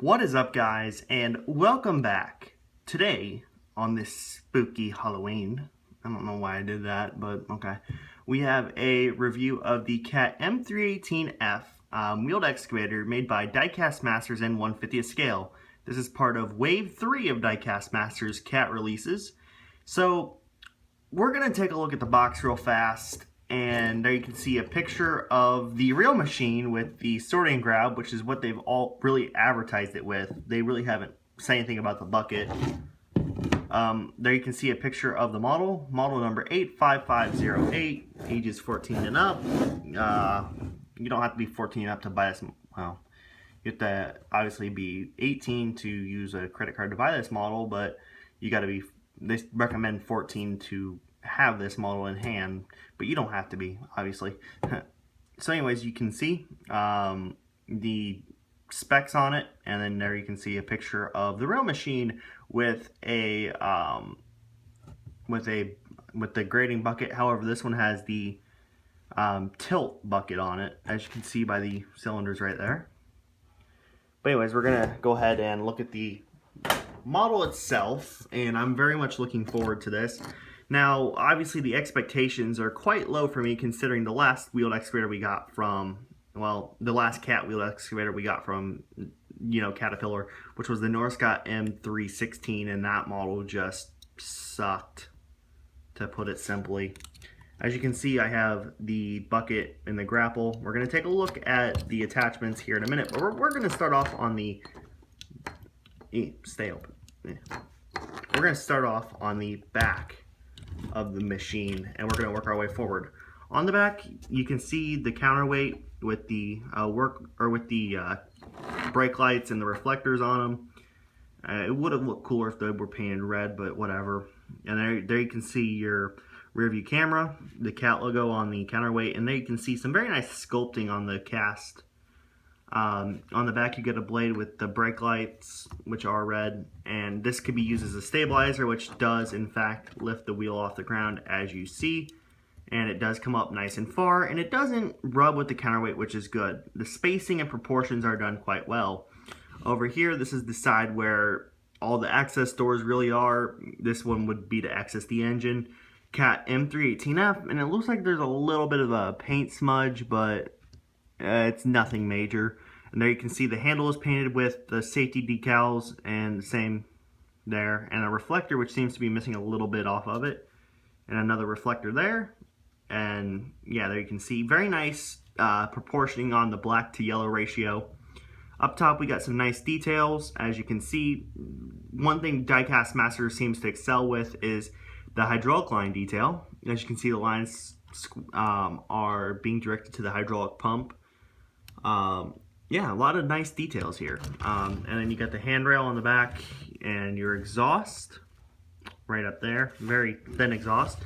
What is up, guys, and welcome back. Today, on this spooky Halloween, I don't know why I did that, but okay, we have a review of the Cat M318F wheeled excavator made by Diecast Masters in 1/50th scale. This is part of Wave 3 of Diecast Masters Cat releases. So, we're going to take a look at the box real fast, and there you can see a picture of the real machine with the sorting grab, which is what they've all really advertised it with. They really haven't said anything about the bucket. There you can see a picture of the model number 85508, ages 14 and up. You don't have to be 14 and up to buy this. Well, you have to obviously be 18 to use a credit card to buy this model, but you got to be, they recommend 14 to have this model in hand, but you don't have to be, obviously. So anyways, you can see the specs on it, and then there you can see a picture of the real machine with a with the grading bucket. However, this one has the tilt bucket on it, as you can see by the cylinders right there. But anyways, we're gonna go ahead and look at the model itself, and I'm very much looking forward to this. Now, obviously the expectations are quite low for me, considering the last wheeled excavator we got from, well, the last cat wheeled excavator we got from, you know, Caterpillar, which was the Diecast M316, and that model just sucked, to put it simply. As you can see, I have the bucket and the grapple. We're going to take a look at the attachments here in a minute, but we're going to start off on the, stay open. We're going to start off on the back of the machine, and we're going to work our way forward. On the back, you can see the counterweight with the brake lights and the reflectors on them. It would have looked cooler if they were painted red, but whatever. And there you can see your rear view camera, the cat logo on the counterweight, and there you can see some very nice sculpting on the cast. On the back, you get a blade with the brake lights, which are red, and this could be used as a stabilizer, which does in fact lift the wheel off the ground, as you see, and it does come up nice and far, and it doesn't rub with the counterweight, which is good. The spacing and proportions are done quite well. Over here, this is the side where all the access doors really are. This one would be to access the engine. Cat M318F, and it looks like there's a little bit of a paint smudge, but it's nothing major. And there you can see the handle is painted with the safety decals, and the same there, and a reflector which seems to be missing a little bit off of it, and another reflector there. And yeah, there you can see very nice proportioning on the black to yellow ratio. Up top we got some nice details. As you can see, one thing Diecast Masters seems to excel with is the hydraulic line detail. As you can see, the lines are being directed to the hydraulic pump. Yeah, a lot of nice details here. And then you got the handrail on the back and your exhaust right up there, very thin exhaust.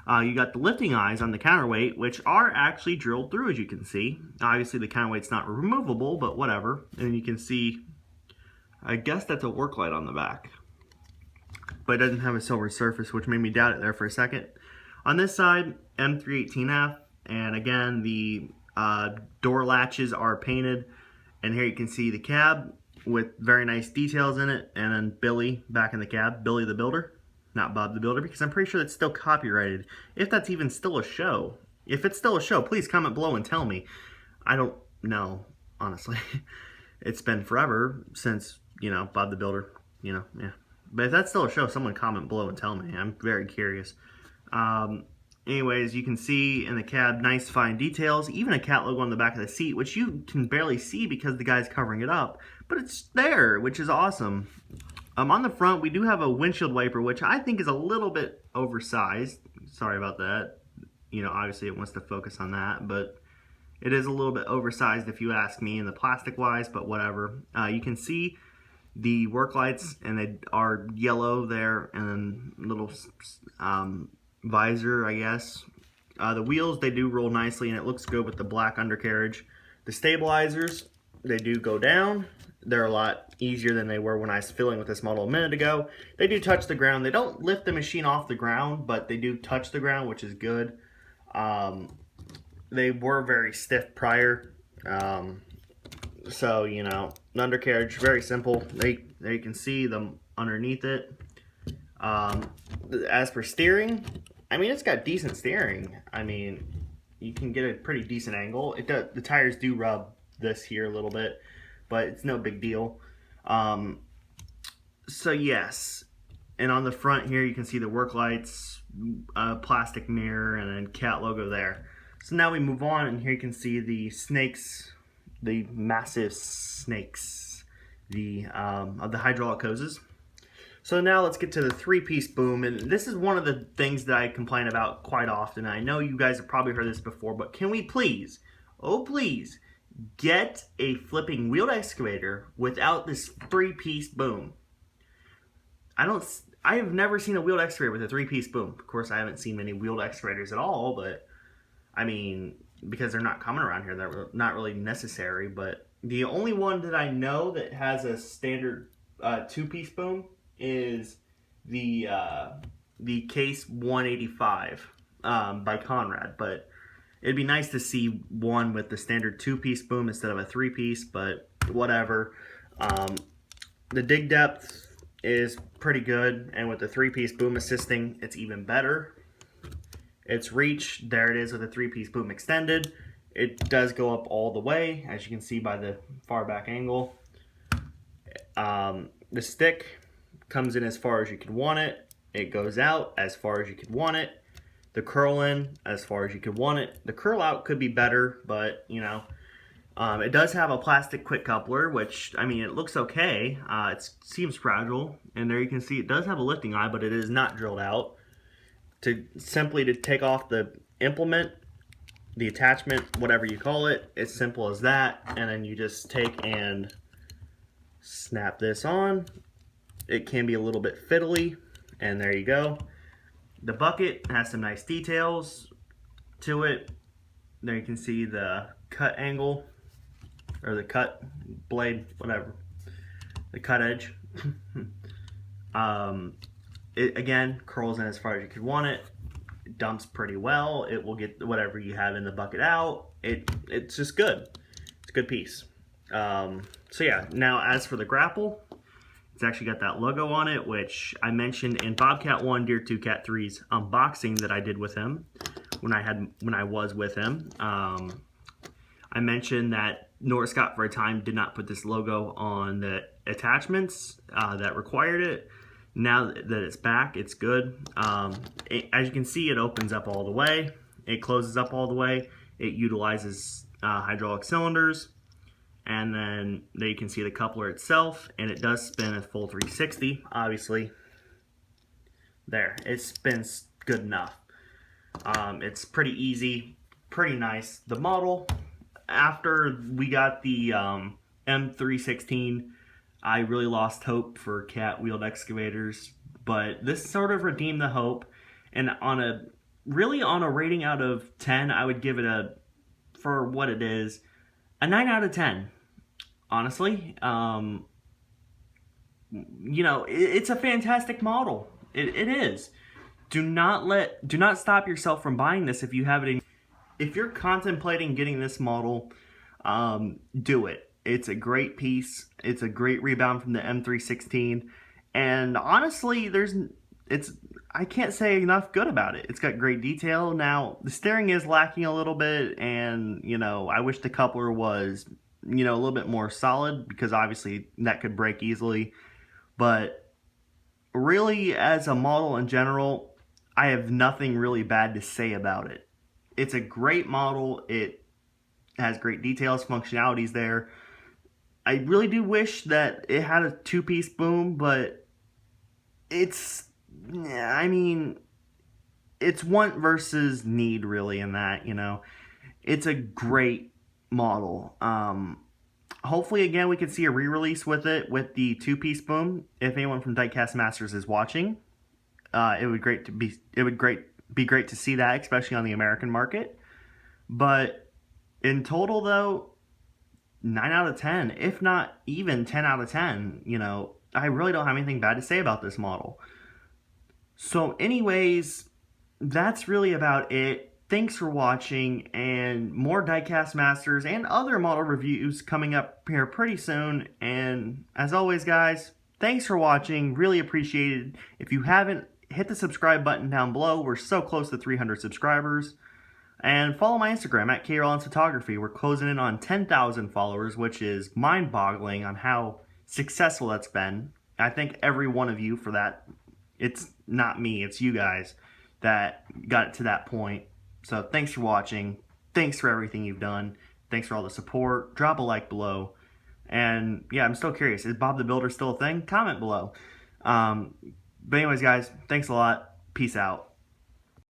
You got the lifting eyes on the counterweight, which are actually drilled through, as you can see. Obviously the counterweight's not removable, but whatever. And you can see, I guess that's a work light on the back, but it doesn't have a silver surface, which made me doubt it there for a second. On this side, M318F, and again, the door latches are painted, and here you can see the cab with very nice details in it, and then Billy back in the cab, Billy the Builder, not Bob the Builder, because I'm pretty sure that's still copyrighted, if that's even still a show. If it's still a show, please comment below and tell me. I don't know, honestly. It's been forever since, you know, Bob the Builder, you know, yeah. But if that's still a show, someone comment below and tell me. I'm very curious. Anyways, you can see in the cab nice fine details, even a cat logo on the back of the seat, which you can barely see because the guy's covering it up, but it's there, which is awesome. On the front, we do have a windshield wiper, which I think is a little bit oversized. Sorry about that. You know, obviously it wants to focus on that, but it is a little bit oversized if you ask me in the plastic wise, but whatever. You can see the work lights, and they are yellow there, and then little visor, I guess. The wheels, they do roll nicely, and it looks good with the black undercarriage. The stabilizers, they do go down. They're a lot easier than they were when I was filling with this model a minute ago. They do touch the ground. They don't lift the machine off the ground, but they do touch the ground, which is good. They were very stiff prior. So, you know, The undercarriage, very simple. There you can see them underneath it. As for steering, I mean, it's got decent steering. I mean, you can get a pretty decent angle. The tires do rub this here a little bit, but it's no big deal. So yes, and on the front here you can see the work lights, plastic mirror, and then Cat logo there. So now we move on, and here you can see the snakes, the massive snakes, of the hydraulic hoses. So now let's get to the three-piece boom, and this is one of the things that I complain about quite often. I know you guys have probably heard this before, but can we please, oh please, get a flipping wheeled excavator without this three-piece boom? I have never seen a wheeled excavator with a three-piece boom. Of course, I haven't seen many wheeled excavators at all, but I mean, because they're not common around here, they're not really necessary. But the only one that I know that has a standard two-piece boom is the Case 185 by Conrad. But it'd be nice to see one with the standard two-piece boom instead of a three-piece, but whatever. The dig depth is pretty good, and with the three-piece boom assisting, it's even better. Its reach, there it is with a three-piece boom extended. It does go up all the way, as you can see by the far back angle. The stick comes in as far as you could want it. It goes out as far as you could want it. The curl in as far as you could want it. The curl out could be better, but you know, it does have a plastic quick coupler, which, I mean, it looks okay. It seems fragile, and there you can see it does have a lifting eye, but it is not drilled out. Simply to take off the implement, the attachment, whatever you call it, it's simple as that, and then you just take and snap this on. It can be a little bit fiddly, and there you go. The bucket has some nice details to it. There you can see the cut angle, or the cut blade, whatever, the cut edge. It again curls in as far as you could want it. It dumps pretty well. It will get whatever you have in the bucket out. It's just good. It's a good piece. So yeah, now as for the grapple, it's actually got that logo on it, which I mentioned in Bobcat 1 Deer 2 Cat 3's unboxing that I did with him when I was with him. I mentioned that Scott for a time did not put this logo on the attachments that required it. Now that it's back, it's good. As you can see, it opens up all the way. It closes up all the way. It utilizes hydraulic cylinders. And then there you can see the coupler itself, and it does spin a full 360, obviously. There, it spins good enough. It's pretty easy, pretty nice. The model, after we got the M316, I really lost hope for Cat wheeled excavators, but this sort of redeemed the hope. And on a rating out of 10, I would give it for what it is, a 9 out of 10. Honestly, you know, it's a fantastic model. It is. Do not stop yourself from buying this if you have it. If you're contemplating getting this model, do it. It's a great piece. It's a great rebound from the M316, and honestly, I can't say enough good about it. It's got great detail. Now the steering is lacking a little bit, and you know, I wish the coupler was, you know, a little bit more solid, because obviously that could break easily. But really, as a model in general, I have nothing really bad to say about it. It's a great model. It has great details, functionalities there. I really do wish that it had a two-piece boom, but I mean, it's want versus need really in that, you know. It's a great model. Hopefully, again, we could see a re-release with it with the two-piece boom. If anyone from Diecast Masters is watching, it would be great to see that, especially on the American market. But in total, though, 9 out of 10, if not even 10 out of 10. You know, I really don't have anything bad to say about this model. So, anyways, that's really about it. thanks for watching, and more Diecast Masters and other model reviews coming up here pretty soon. And as always, guys, thanks for watching. Really appreciate it. If you haven't, hit the subscribe button down below. We're so close to 300 subscribers. And follow my Instagram at KRLN Photography. We're closing in on 10,000 followers, which is mind-boggling on how successful that's been. I thank every one of you for that. It's not me, it's you guys that got it to that point. So thanks for watching. Thanks for everything you've done. Thanks for all the support. Drop a like below. And yeah, I'm still curious. Is Bob the Builder still a thing? Comment below. But anyways, guys, thanks a lot. Peace out.